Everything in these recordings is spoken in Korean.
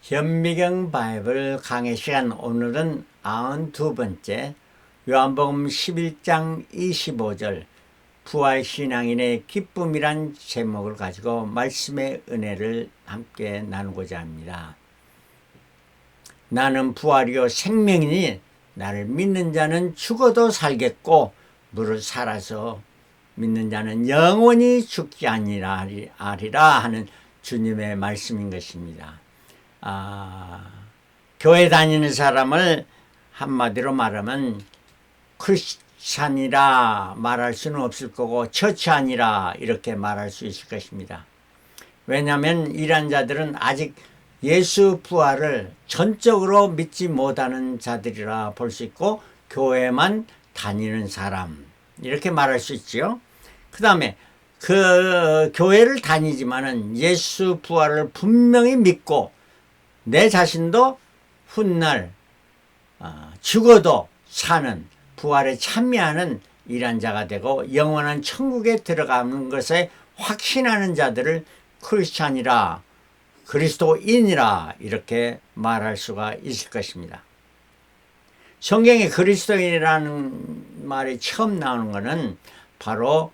현미경 바이블 강의 시간, 오늘은 92번째 요한복음 11장 25절 부활신앙인의 기쁨이란 제목을 가지고 말씀의 은혜를 함께 나누고자 합니다. 나는 부활이요 생명이니 나를 믿는 자는 죽어도 살겠고 무릇 살아서 믿는 자는 영원히 죽지 아니하리라 하는 주님의 말씀인 것입니다. 교회 다니는 사람을 한마디로 말하면 크리스찬이라 말할 수는 없을 거고 처치아니라 이렇게 말할 수 있을 것입니다. 왜냐하면 이런 자들은 아직 예수 부활을 전적으로 믿지 못하는 자들이라 볼 수 있고 교회만 다니는 사람 이렇게 말할 수 있죠. 그 다음에 그 교회를 다니지만은 예수 부활을 분명히 믿고 내 자신도 훗날 죽어도 사는 부활에 참여하는 이런 자가 되고 영원한 천국에 들어가는 것에 확신하는 자들을 크리스찬이라 그리스도인이라 이렇게 말할 수가 있을 것입니다. 성경에 그리스도인이라는 말이 처음 나오는 것은 바로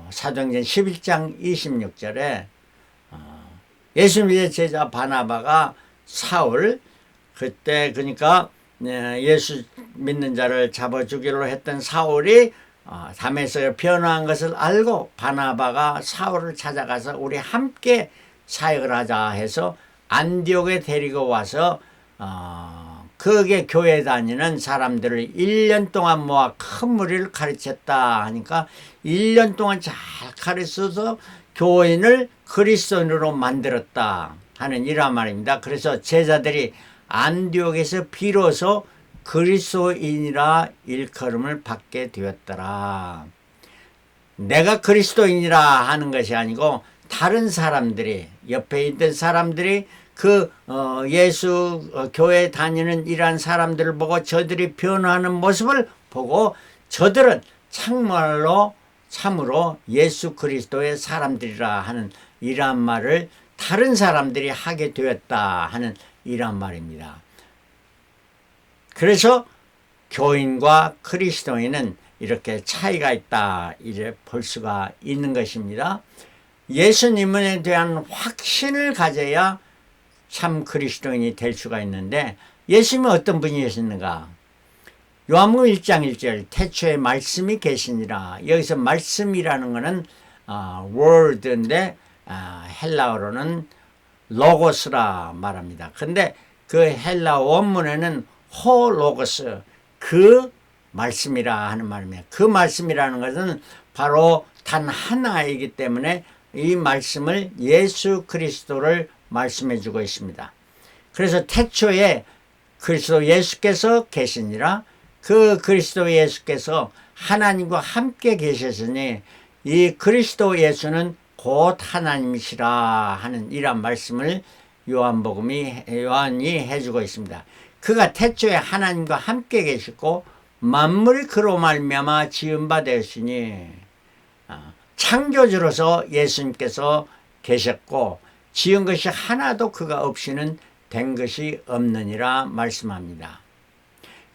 사도행전 11장 26절에 예수님의 제자 바나바가 사울, 그때 그러니까 예수 믿는 자를 잡아주기로 했던 사울이 담에서 변화한 것을 알고 바나바가 사울을 찾아가서 우리 함께 사역을 하자 해서 안디옥에 데리고 와서 거기에 교회 다니는 사람들을 1년 동안 모아 큰 무리를 가르쳤다 하니까 1년 동안 잘 가르쳐서 교인을 그리스도인으로 만들었다 하는 이런 말입니다. 그래서 제자들이 안디옥에서 비로소 그리스도인이라 일컬음을 받게 되었더라. 내가 그리스도인이라 하는 것이 아니고 다른 사람들이, 옆에 있던 사람들이 예수 교회 다니는 이러한 사람들을 보고 저들이 변화하는 모습을 보고 저들은 참으로 예수 그리스도의 사람들이라 하는 이러한 말을 다른 사람들이 하게 되었다 하는 이러한 말입니다. 그래서 교인과 그리스도인은 이렇게 차이가 있다 이래 볼 수가 있는 것입니다. 예수님에 대한 확신을 가져야 참 그리스도인이 될 수가 있는데 예수님은 어떤 분이셨는가? 요한복음 1장 1절 태초에 말씀이 계시니라. 여기서 말씀이라는 것은 word인데 헬라어로는 로고스라 말합니다. 근데 그 헬라어 원문에는 호로고스, 그 말씀이라 하는 말입니다. 그 말씀이라는 것은 바로 단 하나이기 때문에 이 말씀을 예수 그리스도를 말씀해 주고 있습니다. 그래서 태초에 그리스도 예수께서 계시니라. 그 그리스도 예수께서 하나님과 함께 계셨으니 이 그리스도 예수는 곧 하나님이시라 하는 이런 말씀을 요한이 해주고 있습니다. 그가 태초에 하나님과 함께 계시고 만물이 그로 말미암아 지은 바 되었으니 창조주로서 예수님께서 계셨고 지은 것이 하나도 그가 없이는 된 것이 없느니라 말씀합니다.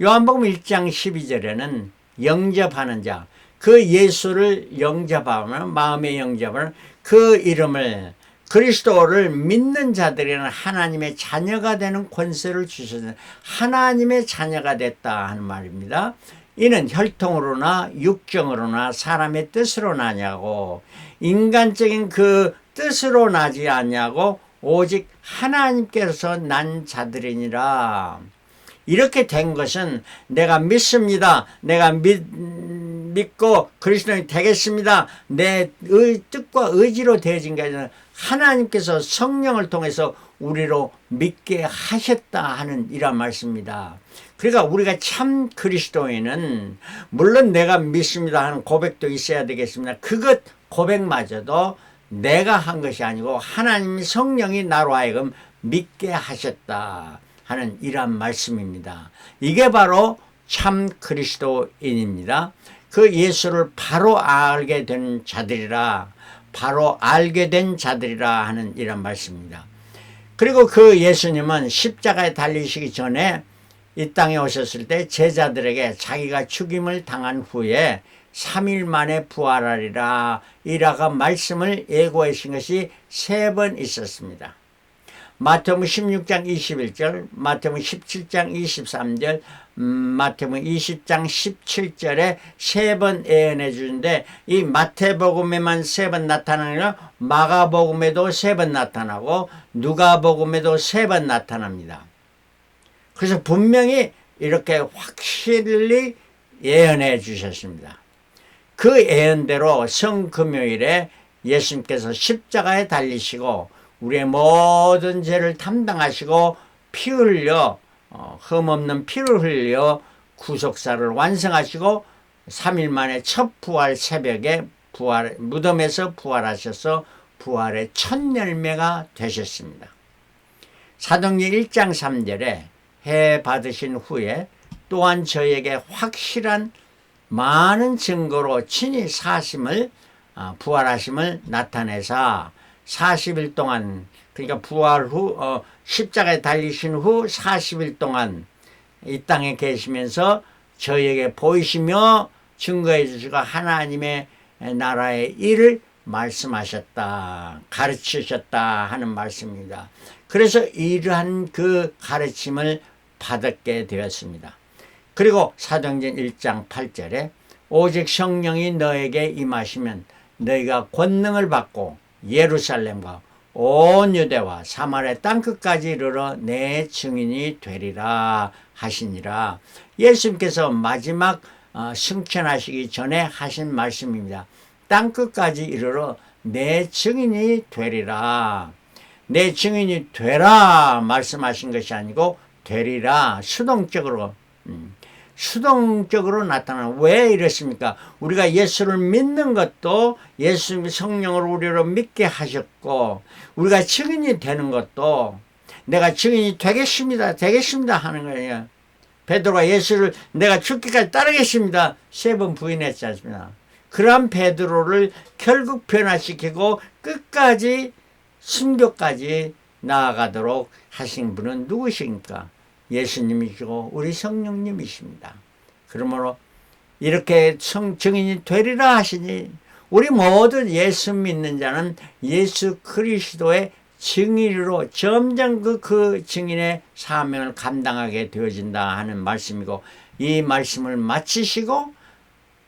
요한복음 1장 12절에는 영접하는 자, 그 예수를 영접하면 마음에 영접하는 그 이름을 그리스도를 믿는 자들에게는 하나님의 자녀가 되는 권세를 주셔서 하나님의 자녀가 됐다 하는 말입니다. 이는 혈통으로나 육정으로나 사람의 뜻으로 나냐고 인간적인 그 뜻으로 나지 않냐고 오직 하나님께서 난 자들이니라. 이렇게 된 것은 내가 믿습니다. 내가 믿고 그리스도인이 되겠습니다. 내 뜻과 의지로 되어진 게 아니라 하나님께서 성령을 통해서 우리로 믿게 하셨다 하는 이런 말씀입니다. 그러니까 우리가 참 그리스도인은 물론 내가 믿습니다 하는 고백도 있어야 되겠습니다. 그것 고백마저도 내가 한 것이 아니고 하나님 성령이 나로 하여금 믿게 하셨다 하는 이러한 말씀입니다. 이게 바로 참 그리스도인입니다. 그 예수를 바로 알게 된 자들이라 하는 이런 말씀입니다. 그리고 그 예수님은 십자가에 달리시기 전에 이 땅에 오셨을 때 제자들에게 자기가 죽임을 당한 후에 3일 만에 부활하리라 이라가 말씀을 예고하신 것이 3번 있었습니다. 마태복음 16장 21절, 마태복음 17장 23절, 마태복음 20장 17절에 3번 예언해 주는데 이 마태복음에만 3번 나타나는 마가복음에도 3번 나타나고 누가복음에도 3번 나타납니다. 그래서 분명히 이렇게 확실히 예언해 주셨습니다. 그 예언대로 성금요일에 예수님께서 십자가에 달리시고 우리의 모든 죄를 담당하시고 피 흘려 흠없는 피를 흘려 구속사를 완성하시고 3일 만에 첫 부활 새벽에 무덤에서 부활하셔서 부활의 첫 열매가 되셨습니다. 사도행전 1장 3절에 해 받으신 후에 또한 저에게 확실한 많은 증거로 친히 부활하심을 나타내사 40일 동안, 그러니까 부활 후 십자가에 달리신 후 40일 동안 이 땅에 계시면서 저에게 보이시며 증거해 주시고 하나님의 나라의 일을 말씀하셨다, 가르치셨다 하는 말씀입니다. 그래서 이러한 그 가르침을 받게 되었습니다. 그리고 사도행전 1장 8절에 오직 성령이 너에게 임하시면 너희가 권능을 받고 예루살렘과 온 유대와 사마리아 땅끝까지 이르러 내 증인이 되리라 하시니라. 예수님께서 마지막 승천하시기 전에 하신 말씀입니다. 땅끝까지 이르러 내 증인이 되리라. 내 증인이 되라 말씀하신 것이 아니고 되리라 수동적으로 나타나는. 왜 이랬습니까? 우리가 예수를 믿는 것도 예수님이 성령으로 우리를 믿게 하셨고 우리가 증인이 되는 것도 내가 증인이 되겠습니다 하는 거예요. 베드로가 예수를 내가 죽기까지 따르겠습니다 3번 부인했지 않습니까? 그러한 베드로를 결국 변화시키고 끝까지 순교까지 나아가도록 하신 분은 누구십니까? 예수님이시고 우리 성령님이십니다. 그러므로 이렇게 증인이 되리라 하시니 우리 모든 예수 믿는 자는 예수 그리스도의 증인으로 점점 그 증인의 사명을 감당하게 되어진다 하는 말씀이고, 이 말씀을 마치시고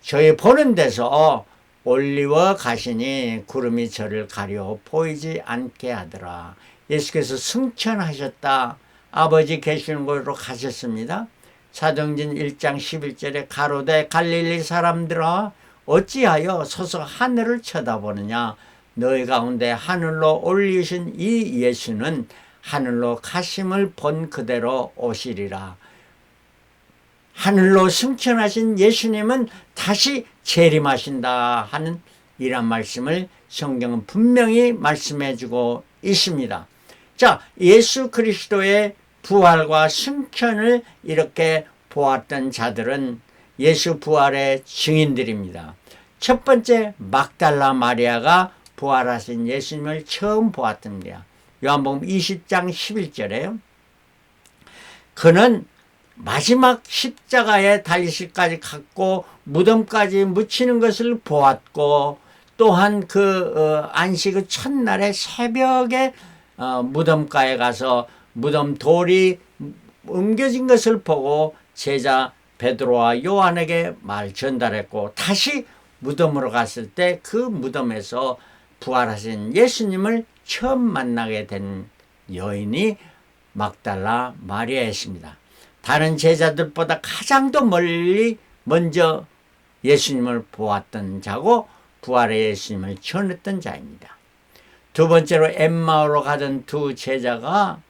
저희 보는 데서 올리워 가시니 구름이 저를 가려 보이지 않게 하더라. 예수께서 승천하셨다. 아버지 계시는 곳으로 가셨습니다. 사도행전 1장 11절에 가로되 갈릴리 사람들아 어찌하여 서서 하늘을 쳐다보느냐. 너희 가운데 하늘로 올리신 이 예수는 하늘로 가심을 본 그대로 오시리라. 하늘로 승천하신 예수님은 다시 재림하신다 하는 이런 말씀을 성경은 분명히 말씀해 주고 있습니다. 자, 예수 그리스도의 부활과 승천을 이렇게 보았던 자들은 예수 부활의 증인들입니다. 첫 번째, 막달라 마리아가 부활하신 예수님을 처음 보았답니다. 요한복음 20장 11절에요. 그는 마지막 십자가에 달리실까지 갔고 무덤까지 묻히는 것을 보았고, 또한 안식의 첫날에 새벽에 무덤가에 가서 무덤 돌이 옮겨진 것을 보고 제자 베드로와 요한에게 말 전달했고, 다시 무덤으로 갔을 때 그 무덤에서 부활하신 예수님을 처음 만나게 된 여인이 막달라 마리아였습니다. 다른 제자들보다 가장 더 먼저 예수님을 보았던 자고 부활의 예수님을 전했던 자입니다. 두 번째로 엠마오로 가던 두 제자가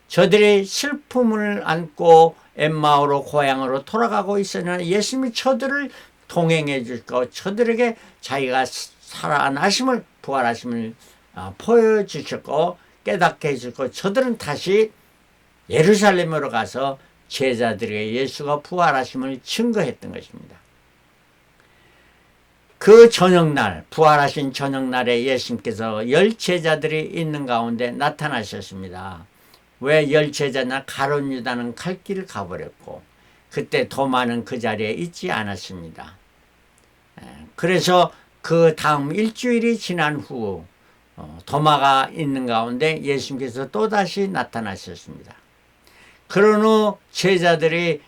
저들이 슬픔을 안고 엠마오로 고향으로 돌아가고 있으나 예수님이 저들을 동행해 주시고 저들에게 자기가 살아나심을 부활하심을 보여주셨고 깨닫게 해주셨고, 저들은 다시 예루살렘으로 가서 제자들에게 예수가 부활하심을 증거했던 것입니다. 그 저녁날, 부활하신 저녁날에 예수님께서 10 제자들이 있는 가운데 나타나셨습니다. 왜 열 제자나 가룟 유다는 갈 길을 가버렸고 그때 도마는 그 자리에 있지 않았습니다. 그래서 그 다음 일주일이 지난 후 도마가 있는 가운데 예수님께서 또다시 나타나셨습니다. 그런 후 제자들이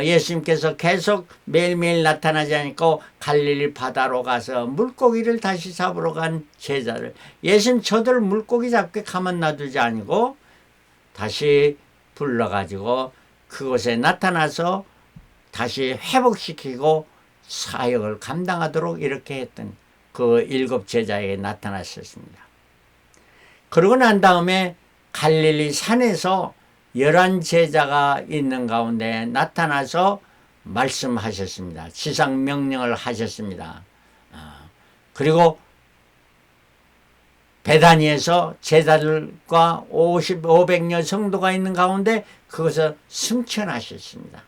예수님께서 계속 매일매일 나타나지 않고 갈릴리 바다로 가서 물고기를 다시 잡으러 간 제자들, 예수님 저들 물고기 잡게 가만 놔두지 아니고 다시 불러가지고 그곳에 나타나서 다시 회복시키고 사역을 감당하도록 이렇게 했던 그 7 제자에게 나타났었습니다. 그러고 난 다음에 갈릴리 산에서 11 제자가 있는 가운데 나타나서 말씀하셨습니다. 지상 명령을 하셨습니다. 그리고 베다니에서 제자들과 500여 성도가 있는 가운데 그것을 승천하셨습니다.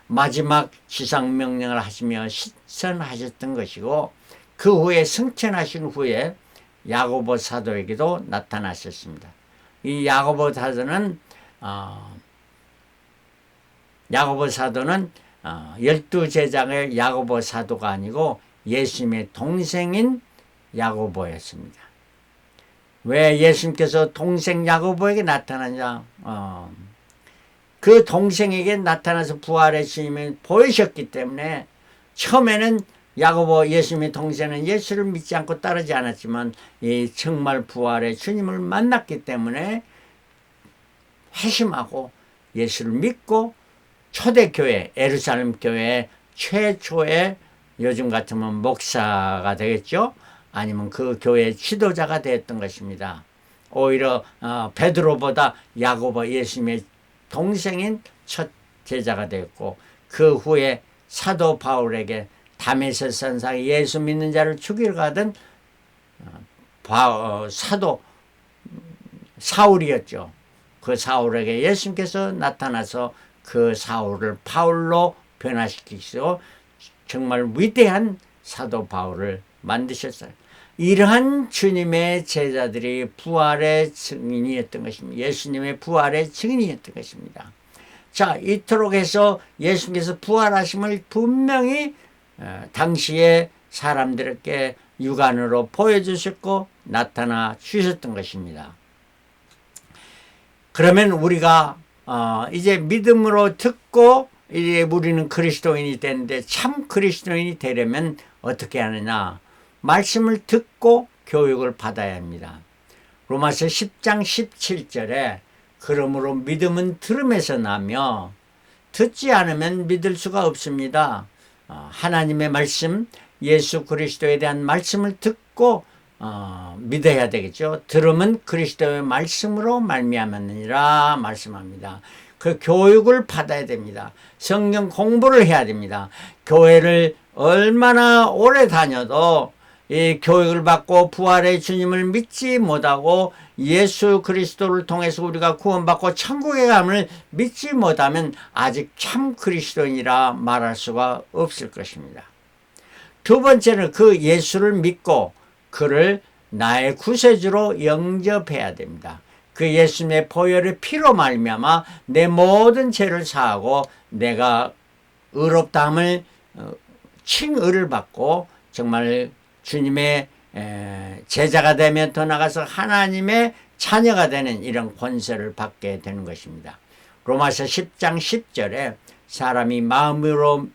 마지막 지상 명령을 하시며 승천하셨던 것이고 그 후에 승천하신 후에 야고보 사도에게도 나타나셨습니다. 이 야고보 사도는 12 제자의 야고보 사도가 아니고 예수님의 동생인 야고보였습니다. 왜 예수님께서 동생 야고보에게 나타나냐? 그 동생에게 나타나서 부활의 주님을 보이셨기 때문에 처음에는 야고보 예수님의 동생은 예수를 믿지 않고 따르지 않았지만 이 정말 부활의 주님을 만났기 때문에 회심하고 예수를 믿고 초대교회 예루살렘 교회 최초의 요즘 같으면 목사가 되겠죠. 아니면 그 교회의 지도자가 되었던 것입니다. 오히려 베드로보다 야고보 예수님의 동생인 첫 제자가 되었고 그 후에 사도 바울에게 다메섹 선상에 예수 믿는 자를 죽이러 가던 사도 사울이었죠. 그 사울에게 예수님께서 나타나서 그 사울을 바울로 변화시키시고 정말 위대한 사도 바울을 만드셨어요. 이러한 주님의 제자들이 부활의 증인이었던 것입니다. 예수님의 부활의 증인이었던 것입니다. 자, 이토록 해서 예수님께서 부활하심을 분명히 당시에 사람들에게 육안으로 보여주셨고 나타나 주셨던 것입니다. 그러면 우리가 이제 믿음으로 듣고 이제 우리는 그리스도인이 되는데 참 그리스도인이 되려면 어떻게 하느냐? 말씀을 듣고 교육을 받아야 합니다. 로마서 10장 17절에 그러므로 믿음은 들음에서 나며 듣지 않으면 믿을 수가 없습니다. 하나님의 말씀, 예수 그리스도에 대한 말씀을 듣고 믿어야 되겠죠. 들음은 그리스도의 말씀으로 말미암았느니라 말씀합니다. 그 교육을 받아야 됩니다. 성경 공부를 해야 됩니다. 교회를 얼마나 오래 다녀도 이 교육을 받고 부활의 주님을 믿지 못하고 예수 그리스도를 통해서 우리가 구원받고 천국에 감을 믿지 못하면 아직 참 그리스도인이라 말할 수가 없을 것입니다. 두 번째는 그 예수를 믿고 그를 나의 구세주로 영접해야 됩니다. 그 예수님의 보혈의 피로 말미암아 내 모든 죄를 사하고 내가 의롭다함을 칭의를 받고 정말 주님의 제자가 되면 더 나아가서 하나님의 자녀가 되는 이런 권세를 받게 되는 것입니다. 로마서 10장 10절에 사람이 마음으로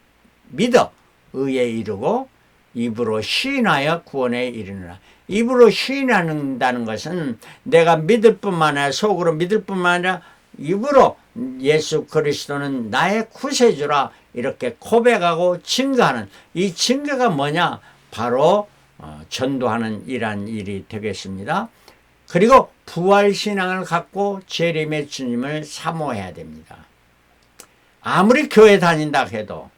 믿어 의에 이르고 입으로 시인하여 구원에 이르느라. 입으로 시인한다는 것은 내가 믿을 뿐만 아니라 속으로 믿을 뿐만 아니라 입으로 예수 그리스도는 나의 구세주라 이렇게 고백하고 증거하는 이 증거가 뭐냐? 바로 전도하는 이러한 일이 되겠습니다. 그리고 부활신앙을 갖고 재림의 주님을 사모해야 됩니다. 아무리 교회 다닌다 해도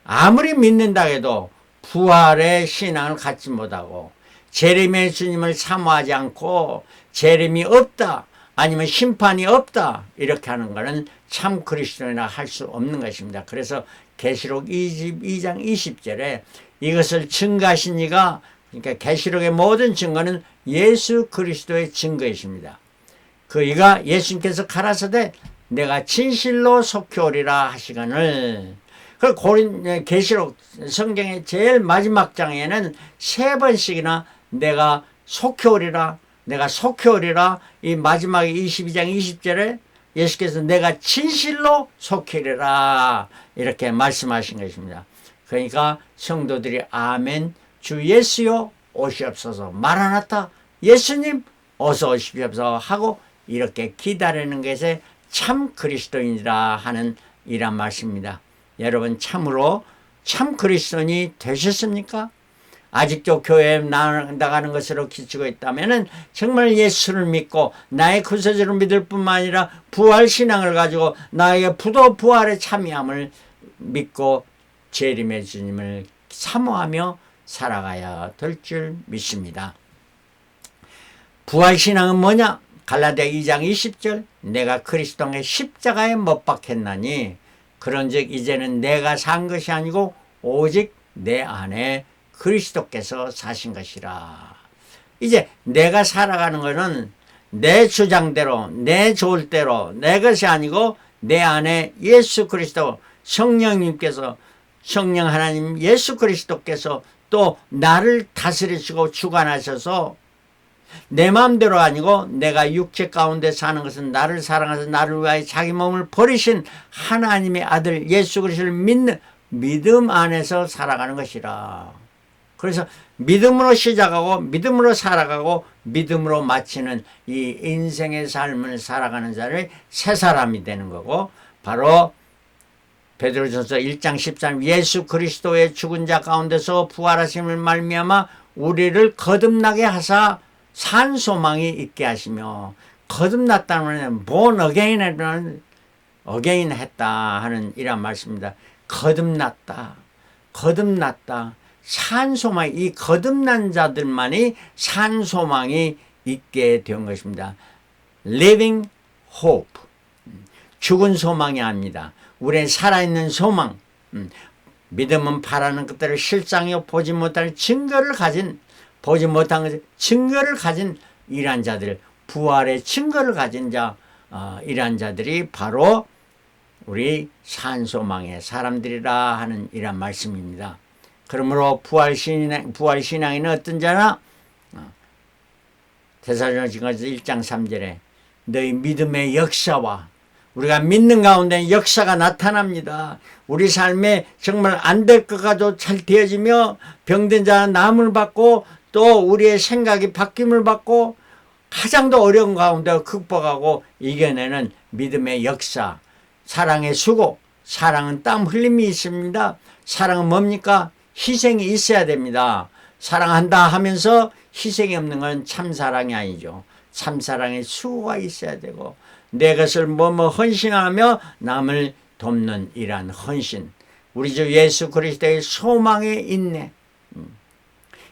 아무리 믿는다 해도 부활의 신앙을 갖지 못하고 재림의 주님을 사모하지 않고 재림이 없다 아니면 심판이 없다 이렇게 하는 것은 참 그리스도인이라 할 수 없는 것입니다. 그래서 계시록 22장 20절에 이것을 증거하신 이가 그러니까 계시록의 모든 증거는 예수 그리스도의 증거이십니다. 그이가 예수님께서 가라사대 내가 진실로 속히 오리라 하시거늘. 그 계시록 성경의 제일 마지막 장에는 3번씩이나 내가 속히 오리라, 내가 속히 오리라, 이 마지막 22장 20절에 예수께서 내가 진실로 속히 오리라 이렇게 말씀하신 것입니다. 그러니까 성도들이 아멘 주 예수여 오시옵소서, 마라나타 예수님 어서 오십시옵소서 하고 이렇게 기다리는 것에 참 그리스도인이라 하는 이란 말씀입니다. 여러분 참으로 참 그리스도인이 되셨습니까? 아직도 교회에 나가는 것으로 기치고 있다면 정말 예수를 믿고 나의 구세주를 믿을 뿐만 아니라 부활신앙을 가지고 나의 부활의 참여함을 믿고 재림의 주님을 사모하며 살아가야 될 줄 믿습니다. 부활신앙은 뭐냐? 갈라디아 2장 20절 내가 그리스도의 십자가에 못 박혔나니 그런즉 이제는 내가 산 것이 아니고 오직 내 안에 그리스도께서 사신 것이라. 이제 내가 살아가는 것은 내 주장대로 내 좋을 대로 내 것이 아니고 내 안에 예수 그리스도 성령님께서 성령 하나님 예수 그리스도께서 또 나를 다스리시고 주관하셔서 내 마음대로 아니고 내가 육체 가운데 사는 것은 나를 사랑하셔서 나를 위하여 자기 몸을 버리신 하나님의 아들 예수 그리스도를 믿는 믿음 안에서 살아가는 것이라. 그래서 믿음으로 시작하고 믿음으로 살아가고 믿음으로 마치는 이 인생의 삶을 살아가는 자를 새 사람이 되는 거고, 바로 베드로전서 1장 13 예수 그리스도의 죽은 자 가운데서 부활하심을 말미암아 우리를 거듭나게 하사 산 소망이 있게 하시며, 거듭났다는 말은 born again이라는 again 했다 하는 이란 말씀입니다. 거듭났다. 산 소망이, 이 거듭난 자들만이 산 소망이 있게 된 것입니다. living hope. 죽은 소망이 아닙니다. 우리의 살아있는 소망. 믿음은 바라는 것들을 실상이요 보지 못하는 증거를 가진, 보지 못한 것을 증거를 가진 이러한 자들, 부활의 증거를 가진 자, 이러한 자들이 바로 우리 산소망의 사람들이라 하는 이런 말씀입니다. 그러므로 부활신앙에는 어떤 자나, 데살로니가서 1장 3절에 너희 믿음의 역사와, 우리가 믿는 가운데 역사가 나타납니다. 우리 삶에 정말 안 될 것 가도 잘 되어지며 병든 자는 나음을 받고 또 우리의 생각이 바뀜을 받고 가장 더 어려운 가운데 극복하고 이겨내는 믿음의 역사, 사랑의 수고, 사랑은 땀 흘림이 있습니다. 사랑은 뭡니까? 희생이 있어야 됩니다. 사랑한다 하면서 희생이 없는 건 참사랑이 아니죠. 참사랑의 수고가 있어야 되고 내 것을 헌신하며 남을 돕는 이러한 헌신, 우리 주 예수 그리스도의 소망의 인내,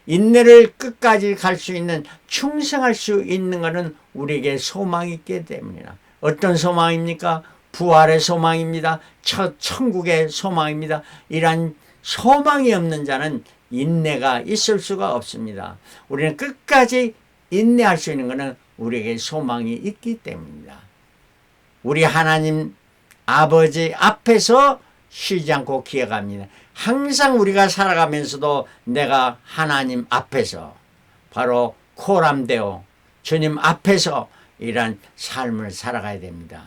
인내를 끝까지 갈 수 있는, 충성할 수 있는 것은 우리에게 소망이 있기 때문이다. 어떤 소망입니까? 부활의 소망입니다. 첫 천국의 소망입니다. 이러한 소망이 없는 자는 인내가 있을 수가 없습니다. 우리는 끝까지 인내할 수 있는 것은 우리에게 소망이 있기 때문입니다. 우리 하나님 아버지 앞에서 쉬지 않고 기억합니다. 항상 우리가 살아가면서도 내가 하나님 앞에서, 바로 코람데오 주님 앞에서 이런 삶을 살아가야 됩니다.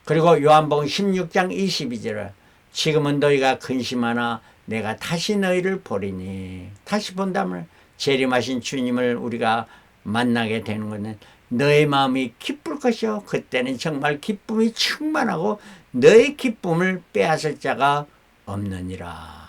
그리고 요한복음 16장 22절에 지금은 너희가 근심하나 내가 다시 너희를 보리니, 다시 본다면 재림하신 주님을 우리가 만나게 되는 것은 너의 마음이 기쁠 것이요, 그때는 정말 기쁨이 충만하고 너의 기쁨을 빼앗을 자가 없느니라.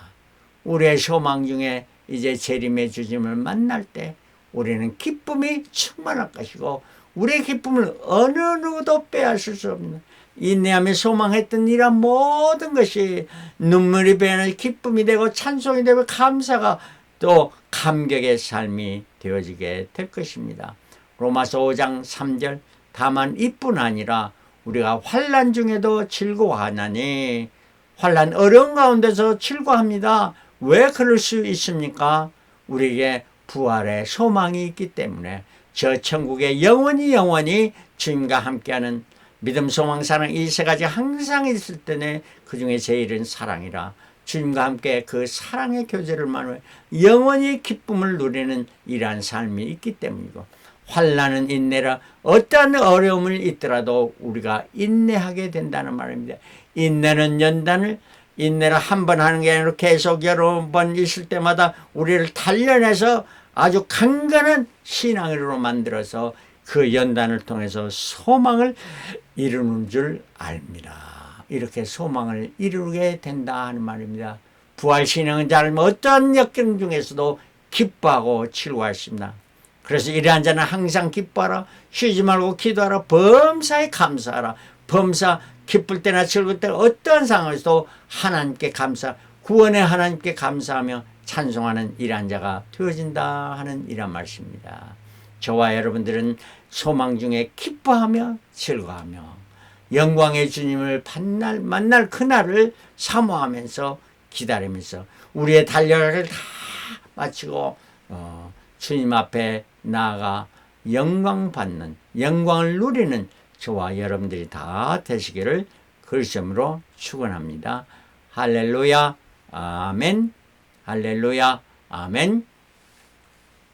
우리의 소망 중에 이제 재림의 주님을 만날 때 우리는 기쁨이 충만할 것이고 우리의 기쁨을 어느 누구도 빼앗을 수 없는, 인내하며 소망했던 이런 모든 것이 눈물이 배는 기쁨이 되고 찬송이 되고 감사가 또 감격의 삶이 되어지게 될 것입니다. 로마서 5장 3절 다만 이뿐 아니라 우리가 환난 중에도 즐거워하나니, 환난 어려운 가운데서 즐거워합니다. 왜 그럴 수 있습니까? 우리에게 부활의 소망이 있기 때문에 저 천국에 영원히 주님과 함께하는 믿음, 소망, 사랑 이 세 가지 항상 있을 때는 그중에 제일은 사랑이라 주님과 함께 그 사랑의 교제를 만으로 영원히 기쁨을 누리는 이러한 삶이 있기 때문이고, 환난은 인내라. 어떠한 어려움을 있더라도 우리가 인내하게 된다는 말입니다. 인내는 연단을, 인내를 한 번 하는 게 아니라 계속 여러 번 있을 때마다 우리를 단련해서 아주 강건한 신앙으로 만들어서 그 연단을 통해서 소망을 이루는 줄 압니다. 이렇게 소망을 이루게 된다 하는 말입니다. 부활신앙은 잘 어떠한 역경 중에서도 기뻐하고 즐거워하십니다. 그래서 이러한 자는 항상 기뻐하라. 쉬지 말고 기도하라. 범사에 감사하라. 범사 기쁠 때나 즐거울 때나 어떠한 상황에서도 하나님께 감사, 구원의 하나님께 감사하며 찬송하는 이러한 자가 되어진다 하는 이런 말씀입니다. 저와 여러분들은 소망 중에 기뻐하며 즐거워하며 영광의 주님을 만날 그날을 사모하면서 기다리면서 우리의 달려갈 다 마치고 주님 앞에 나아가 영광 받는, 영광을 누리는 저와 여러분들이 다 되시기를 그리스도로 축원합니다. 할렐루야 아멘. 할렐루야 아멘.